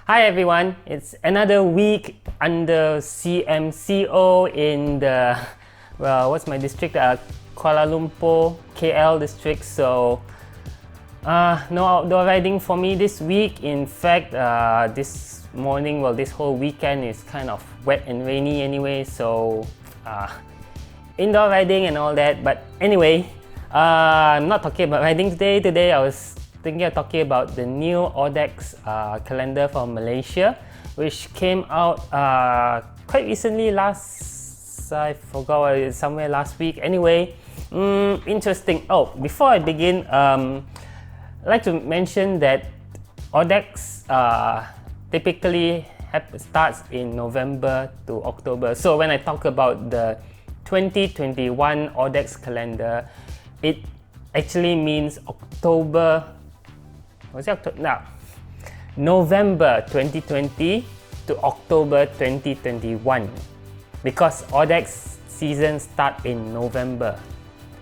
Hi everyone, it's another week under CMCO in the, what's my district? Kuala Lumpur, KL district. So, no outdoor riding for me this week. In fact, this morning, this whole weekend is kind of wet and rainy anyway. So, indoor riding and all that. But anyway, I'm not talking about riding today. Today I was thinking of talking about the new Audax calendar from Malaysia, which came out quite recently, I forgot, somewhere last week. Anyway, interesting. Oh, before I begin, I'd like to mention that Audax typically starts in November to October. So when I talk about the 2021 Audax calendar, it actually means November 2020 to October 2021, because Audax season start in November.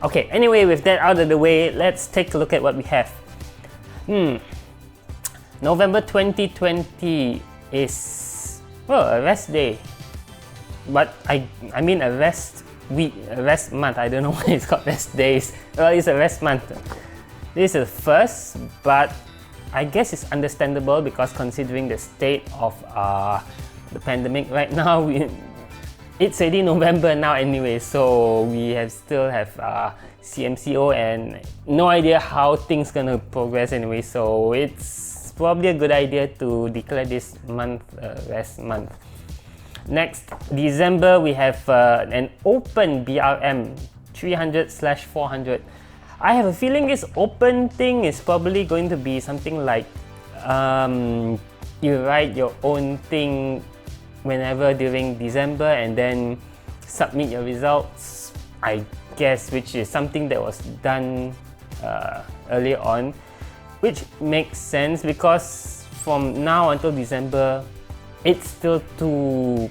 Okay, anyway, with that out of the way, let's take a look at what we have. November 2020 is, a rest day, but I mean a rest week, a rest month. I don't know why it's called rest days. Well, it's a rest month. This is the first, but I guess it's understandable because considering the state of the pandemic right now, it's already November now anyway, so we still have CMCO and no idea how things gonna progress anyway, so it's probably a good idea to declare this month rest month. Next, December, we have an open BRM 300/400. I have a feeling this open thing is probably going to be something like you write your own thing whenever during December and then submit your results, I guess, which is something that was done earlier on, which makes sense because from now until December, it's still too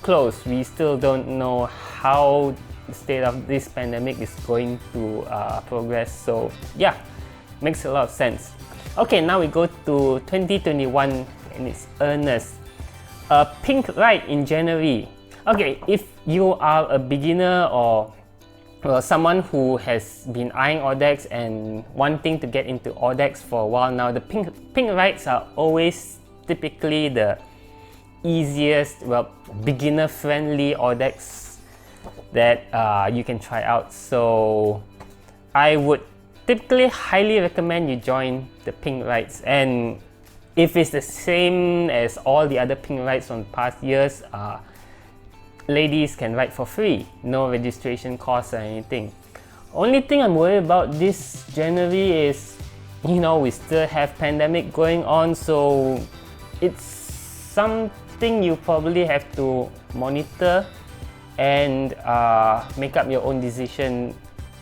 close. We still don't know how the state of this pandemic is going to progress. So yeah, makes a lot of sense. Okay, now we go to 2021 in its earnest. A pink ride in January. Okay, if you are a beginner or someone who has been eyeing Audax and wanting to get into Audax for a while now, the pink rides are always typically the easiest, beginner-friendly Audax that you can try out. So I would typically highly recommend you join the pink rides, and if it's the same as all the other pink rides from past years, ladies can ride for free, no registration costs or anything. Only thing I'm worried about this January is, we still have pandemic going on, so it's something you probably have to monitor and make up your own decision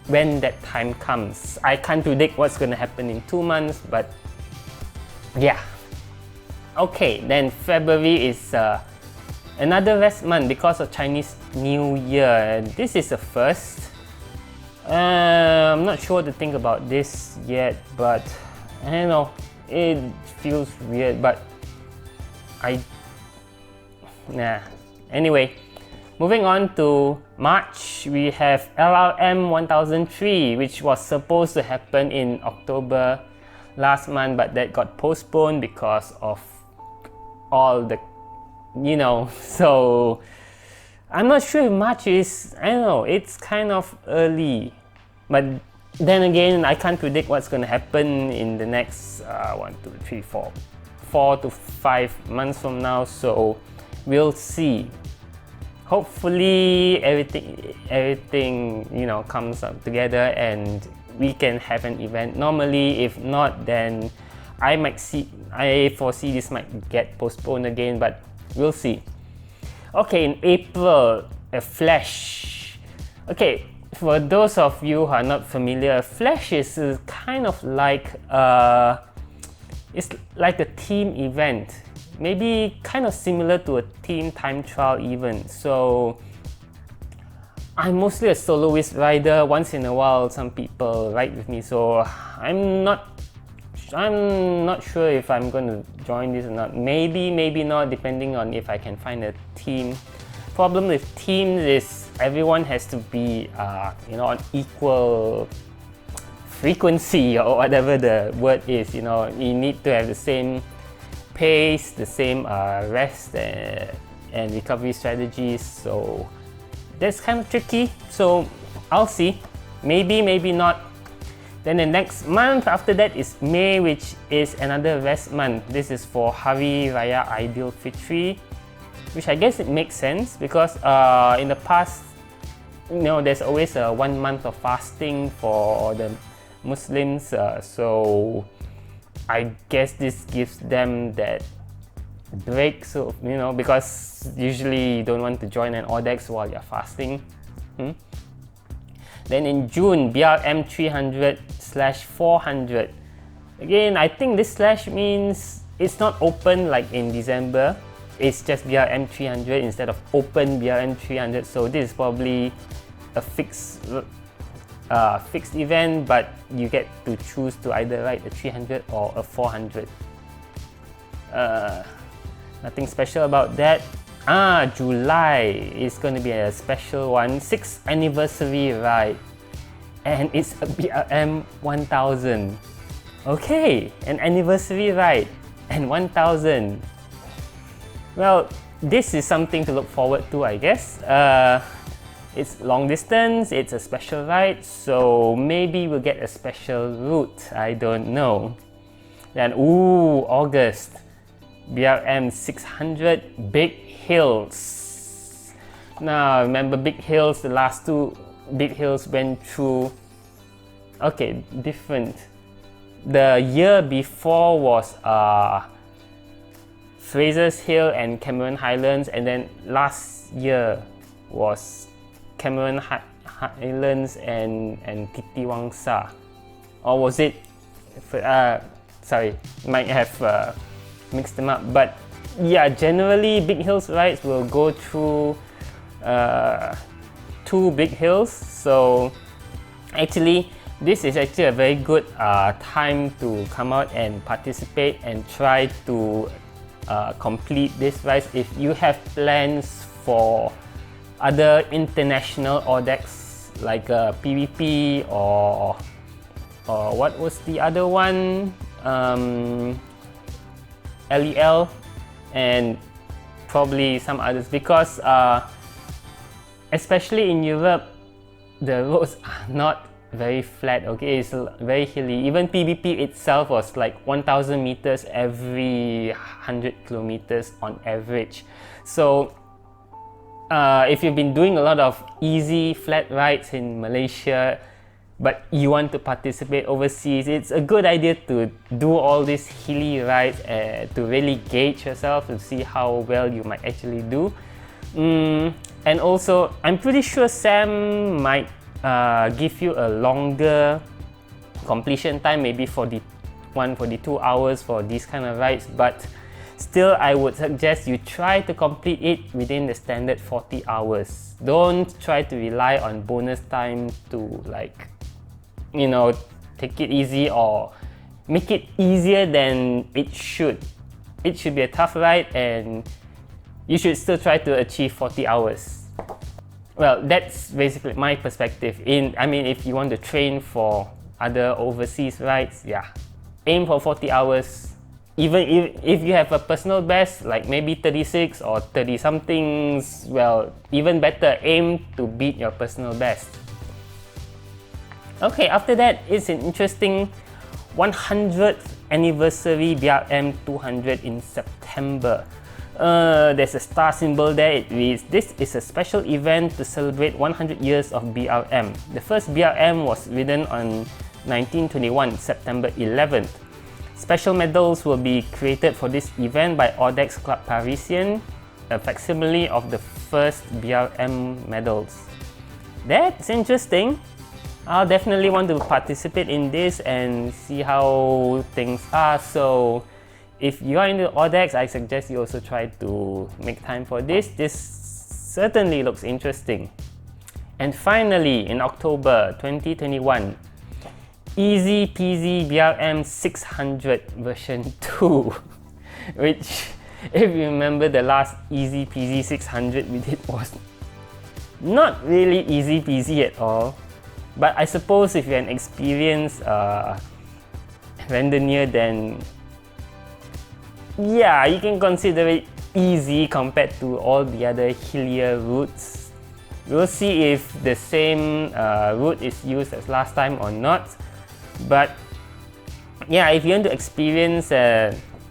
when that time comes. I can't predict what's going to happen in 2 months, but yeah. Okay, then February is another rest month because of Chinese New Year. This is the first. I'm not sure what to think about this yet, but I don't know. It feels weird, but Anyway, moving on to March, we have LRM 1003, which was supposed to happen in October last month, but that got postponed because of all the, so I'm not sure if March is, it's kind of early, but then again, I can't predict what's going to happen in the next 4 to 5 months from now, so we'll see. Hopefully everything comes up together and we can have an event normally. If not, then I foresee this might get postponed again, but we'll see. Okay, in April, a Flash. Okay, for those of you who are not familiar, Flash is kind of like it's like a team event, maybe kind of similar to a team time trial event. So I'm mostly a soloist rider. Once in a while, some people ride with me, so I'm not I'm not sure if I'm going to join this or not. Maybe, maybe not, depending on if I can find a team. Problem with teams is everyone has to be, on equal frequency or whatever the word is. You need to have the same pace, the same rest and recovery strategies. So that's kind of tricky. So I'll see. Maybe, maybe not. Then the next month after that is May, which is another rest month. This is for Hari Raya Aidil Fitri, which I guess it makes sense because in the past, there's always 1 month of fasting for the Muslims. So I guess this gives them that break. So because usually you don't want to join an Audax while you're fasting. Then in June, BRM 300/400. Again, I think this slash means it's not open like in December. It's just BRM 300 instead of open BRM 300. So this is probably a fixed event, but you get to choose to either ride a 300 or a 400. Nothing special about that. July is going to be a special one, 6th anniversary ride, and it's a BRM 1000. Okay, an anniversary ride and 1000. Well, this is something to look forward to, I guess. It's long distance, it's a special ride, so maybe we'll get a special route. I don't know. Then, August, BRM 600 Big Hills. Now, remember Big Hills, the last 2 Big Hills went through, different. The year before was Fraser's Hill and Cameron Highlands, and then last year was Cameron Highlands and Titiwangsa. Or was it? Sorry, might have mixed them up, but yeah, generally Big Hills rides will go through 2 big hills. So actually this is actually a very good time to come out and participate and try to complete this ride if you have plans for other international Audax like PVP or what was the other one, LEL, and probably some others, because especially in Europe the roads are not very flat. It's very hilly. Even PVP itself was like 1000 meters every 100 kilometers on average. So if you've been doing a lot of easy flat rides in Malaysia but you want to participate overseas, it's a good idea to do all these hilly rides to really gauge yourself to see how well you might actually do. And also, I'm pretty sure Sam might give you a longer completion time, maybe 42 hours for these kind of rides, but still I would suggest you try to complete it within the standard 40 hours. Don't try to rely on bonus time to take it easy or make it easier than it should. It should be a tough ride and you should still try to achieve 40 hours. Well, that's basically my perspective. If you want to train for other overseas rides, aim for 40 hours. Even if you have a personal best, like maybe 36 or 30 somethings, well, even better, aim to beat your personal best. Okay, after that, it's an interesting 100th anniversary BRM 200 in September. There's a star symbol there. It reads, "This is a special event to celebrate 100 years of BRM. The first BRM was ridden on 1921, September 11th. Special medals will be created for this event by Audax Club Parisien, a facsimile of the first BRM medals." That's interesting. I'll definitely want to participate in this and see how things are. So if you are into Audax, I suggest you also try to make time for this. This certainly looks interesting. And finally, in October 2021, Easy Peasy BRM 600 version 2, which, if you remember, the last Easy Peasy 600 we did was not really easy peasy at all. But I suppose if you're an experienced randonneur, then yeah, you can consider it easy compared to all the other hillier routes. We'll see if the same route is used as last time or not. But yeah, if you want to experience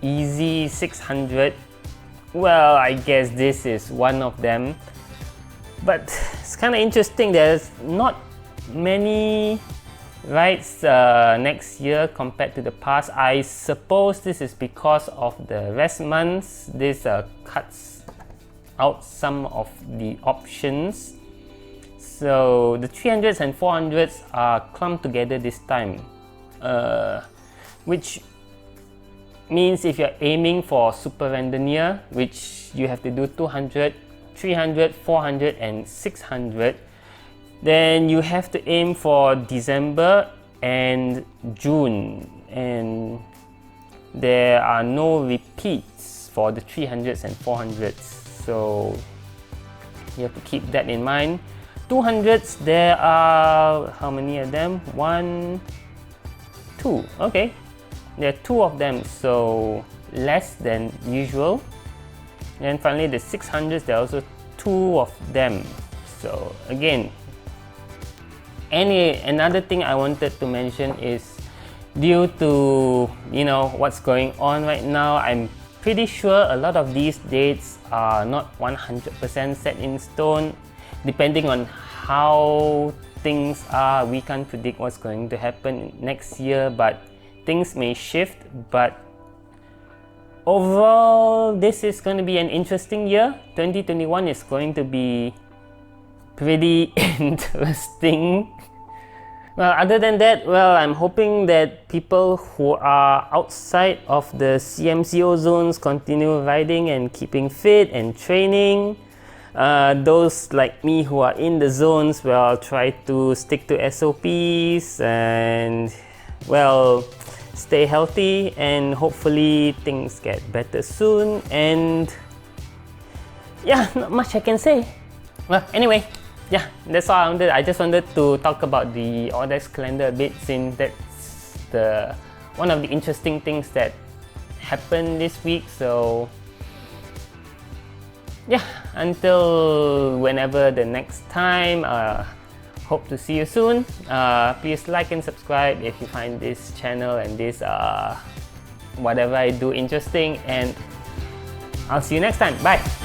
easy 600, well, I guess this is one of them. But it's kind of interesting, there's not many rides next year compared to the past. I suppose this is because of the rest months. This cuts out some of the options. So the 300s and 400s are clumped together this time, which means if you're aiming for Super Randonneur, which you have to do 200, 300, 400 and 600, then you have to aim for December and June, and there are no repeats for the 300s and 400s, so you have to keep that in mind. 200s, there are how many of them? 1, 2. Okay, there are 2 of them, so less than usual. And finally the 600s, there are also 2 of them. So again, another thing I wanted to mention is, due to what's going on right now, I'm pretty sure a lot of these dates are not 100% set in stone. Depending on how things are, we can't predict what's going to happen next year, but things may shift. But overall, this is going to be an interesting year. 2021 is going to be pretty interesting. Well, other than that, well, I'm hoping that people who are outside of the CMCO zones continue riding and keeping fit and training. Those like me who are in the zones, well, try to stick to SOPs and, well, stay healthy, and hopefully things get better soon. And yeah, not much I can say. Well, anyway, yeah, that's all I wanted. I just wanted to talk about the Audax calendar a bit, since that's one of the interesting things that happened this week. So yeah, until whenever the next time, hope to see you soon. Please like and subscribe if you find this channel and this whatever I do interesting, and I'll see you next time. Bye.